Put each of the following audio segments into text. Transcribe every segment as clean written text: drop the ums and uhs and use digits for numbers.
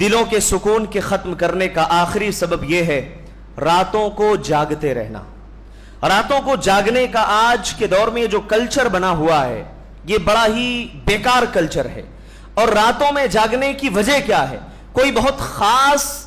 دلوں کے سکون کے ختم کرنے کا آخری سبب یہ ہے راتوں کو جاگتے رہنا۔ راتوں کو جاگنے کا آج کے دور میں جو کلچر بنا ہوا ہے یہ بڑا ہی بیکار کلچر ہے۔ اور راتوں میں جاگنے کی وجہ کیا ہے؟ کوئی بہت خاص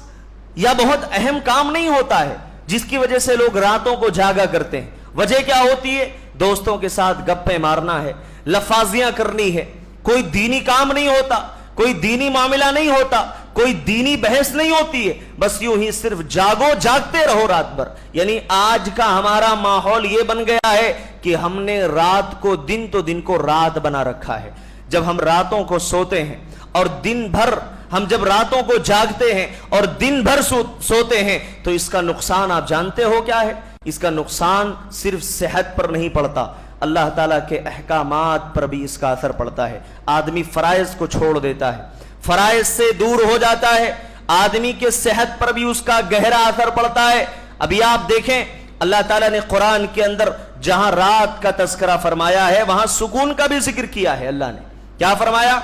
یا بہت اہم کام نہیں ہوتا ہے جس کی وجہ سے لوگ راتوں کو جاگا کرتے ہیں۔ وجہ کیا ہوتی ہے؟ دوستوں کے ساتھ گپیں مارنا ہے، لفاظیاں کرنی ہے، کوئی دینی کام نہیں ہوتا، کوئی دینی معاملہ نہیں ہوتا، کوئی دینی بحث نہیں ہوتی ہے، بس یوں ہی صرف جاگو، جاگتے رہو رات بھر۔ یعنی آج کا ہمارا ماحول یہ بن گیا ہے کہ ہم نے رات کو دن تو دن کو رات بنا رکھا ہے۔ جب ہم راتوں کو سوتے ہیں اور دن بھر ہم جب راتوں کو جاگتے ہیں اور دن بھر سوتے ہیں تو اس کا نقصان آپ جانتے ہو کیا ہے؟ اس کا نقصان صرف صحت پر نہیں پڑتا، اللہ تعالیٰ کے احکامات پر بھی اس کا اثر پڑتا ہے۔ آدمی فرائض کو چھوڑ دیتا ہے، فرائض سے دور ہو جاتا ہے، آدمی کے صحت پر بھی اس کا گہرا اثر پڑتا ہے۔ ابھی آپ دیکھیں اللہ تعالیٰ نے قرآن کے اندر جہاں رات کا تذکرہ فرمایا ہے وہاں سکون کا بھی ذکر کیا ہے۔ اللہ نے کیا فرمایا؟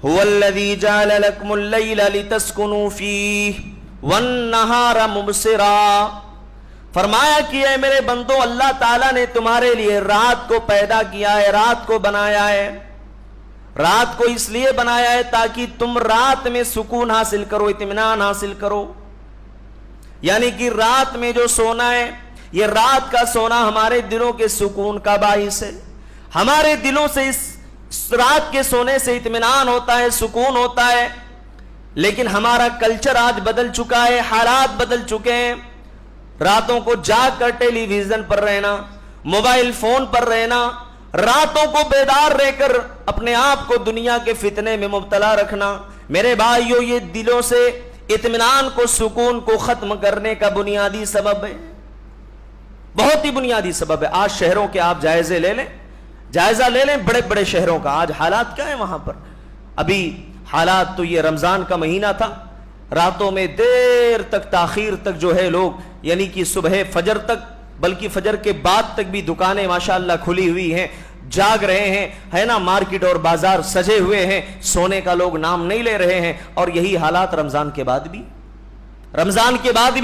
هو الذي جعل لكم الليل لتسكنوا فيه والنهار مبصرا، فرمایا کہ اے میرے بندو اللہ تعالیٰ نے تمہارے لیے رات کو پیدا کیا ہے، رات کو بنایا ہے۔ رات کو اس لیے بنایا ہے تاکہ تم رات میں سکون حاصل کرو، اطمینان حاصل کرو۔ یعنی کہ رات میں جو سونا ہے، یہ رات کا سونا ہمارے دلوں کے سکون کا باعث ہے۔ ہمارے دلوں سے اس رات کے سونے سے اطمینان ہوتا ہے، سکون ہوتا ہے۔ لیکن ہمارا کلچر آج بدل چکا ہے، حالات بدل چکے ہیں۔ راتوں کو جاگ کر ٹیلی ویژن پر رہنا، موبائل فون پر رہنا، راتوں کو بیدار رہ کر اپنے آپ کو دنیا کے فتنے میں مبتلا رکھنا، میرے بھائیو یہ دلوں سے اطمینان کو، سکون کو ختم کرنے کا بنیادی سبب ہے، بہت ہی بنیادی سبب ہے۔ آج شہروں کے آپ جائزہ لے لیں بڑے بڑے شہروں کا، آج حالات کیا ہے وہاں پر۔ ابھی حالات تو یہ رمضان کا مہینہ تھا، راتوں میں دیر تک، تاخیر تک جو ہے لوگ، یعنی کہ صبح فجر تک، بلکہ فجر کے بعد تک بھی دکانیں ماشاءاللہ کھلی ہوئی ہیں، جاگ رہے ہیں، ہے نا، مارکیٹ اور بازار سجے ہوئے ہیں، سونے کا لوگ نام نہیں لے رہے ہیں۔ اور یہی حالات رمضان کے بعد بھی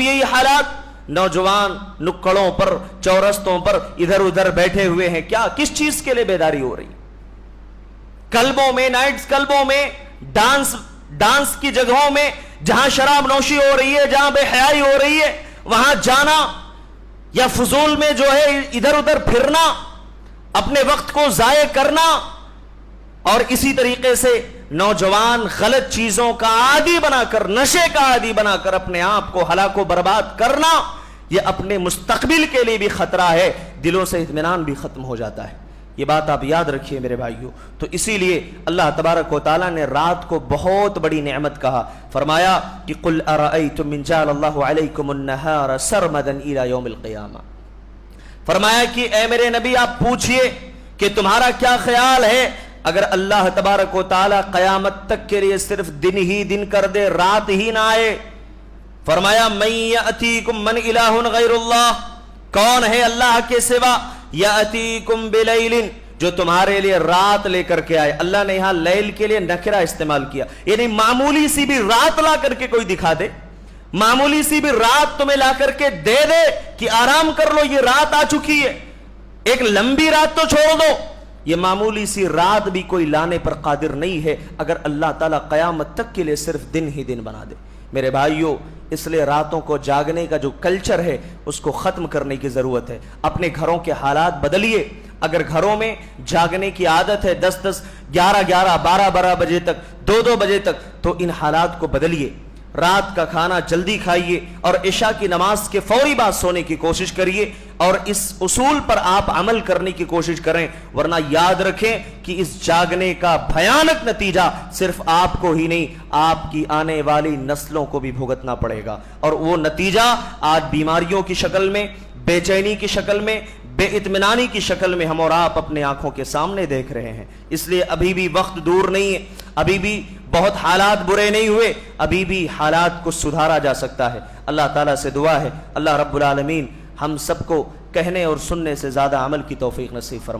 یہی حالات، نوجوان نکڑوں پر، چورستوں پر ادھر ادھر بیٹھے ہوئے ہیں۔ کیا، کس چیز کے لیے بیداری ہو رہی؟ کلبوں میں، نائٹس کلبوں میں، ڈانس کی جگہوں میں جہاں شراب نوشی ہو رہی ہے، جہاں بے حیائی ہو رہی ہے، وہاں جانا یا فضول میں جو ہے ادھر ادھر پھرنا، اپنے وقت کو ضائع کرنا، اور اسی طریقے سے نوجوان غلط چیزوں کا عادی بنا کر، نشے کا عادی بنا کر اپنے آپ کو ہلاک و برباد کرنا، یہ اپنے مستقبل کے لیے بھی خطرہ ہے، دلوں سے اطمینان بھی ختم ہو جاتا ہے۔ یہ بات آپ یاد رکھیے میرے بھائیوں۔ تو اسی لیے اللہ تبارک و تعالیٰ نے رات کو بہت بڑی نعمت کہا، فرمایا کہ قل ارأیتم من جعل اللہ علیکم النہار سرمدا الی یوم القیامہ، فرمایا کہ اے میرے نبی آپ پوچھئے کہ تمہارا کیا خیال ہے اگر اللہ تبارک و تعالیٰ قیامت تک کے لیے صرف دن ہی دن کر دے، رات ہی نہ آئے۔ فرمایا من یأتیکم من الہ غیر اللہ، کون ہے اللہ کے سوا، یأتیکم بلیل، جو تمہارے لیے رات لے کر کے آئے۔ اللہ نے یہاں لیل کے لیے نکرہ استعمال کیا، یعنی معمولی سی بھی رات لا کر کے کوئی دکھا دے، معمولی سی بھی رات تمہیں لا کر کے دے دے کہ آرام کر لو، یہ رات آ چکی ہے، ایک لمبی رات تو چھوڑ دو، یہ معمولی سی رات بھی کوئی لانے پر قادر نہیں ہے اگر اللہ تعالیٰ قیامت تک کے لیے صرف دن ہی دن بنا دے۔ میرے بھائیوں، اس لیے راتوں کو جاگنے کا جو کلچر ہے اس کو ختم کرنے کی ضرورت ہے۔ اپنے گھروں کے حالات بدلیے۔ اگر گھروں میں جاگنے کی عادت ہے 10-10، 11-11، 12-12 بجے تک، 2-2 بجے تک، تو ان حالات کو بدلیے۔ رات کا کھانا جلدی کھائیے اور عشاء کی نماز کے فوری بعد سونے کی کوشش کریے، اور اس اصول پر آپ عمل کرنے کی کوشش کریں، ورنہ یاد رکھیں کہ اس جاگنے کا بھیانک نتیجہ صرف آپ کو ہی نہیں، آپ کی آنے والی نسلوں کو بھی بھگتنا پڑے گا، اور وہ نتیجہ آج بیماریوں کی شکل میں، بے چینی کی شکل میں، بے اطمینانی کی شکل میں ہم اور آپ اپنے آنکھوں کے سامنے دیکھ رہے ہیں۔ اس لیے ابھی بھی وقت دور نہیں ہے، ابھی بھی بہت حالات برے نہیں ہوئے، ابھی بھی حالات کو سدھارا جا سکتا ہے۔ اللہ تعالیٰ سے دعا ہے اللہ رب العالمین ہم سب کو کہنے اور سننے سے زیادہ عمل کی توفیق نصیب فرمائے۔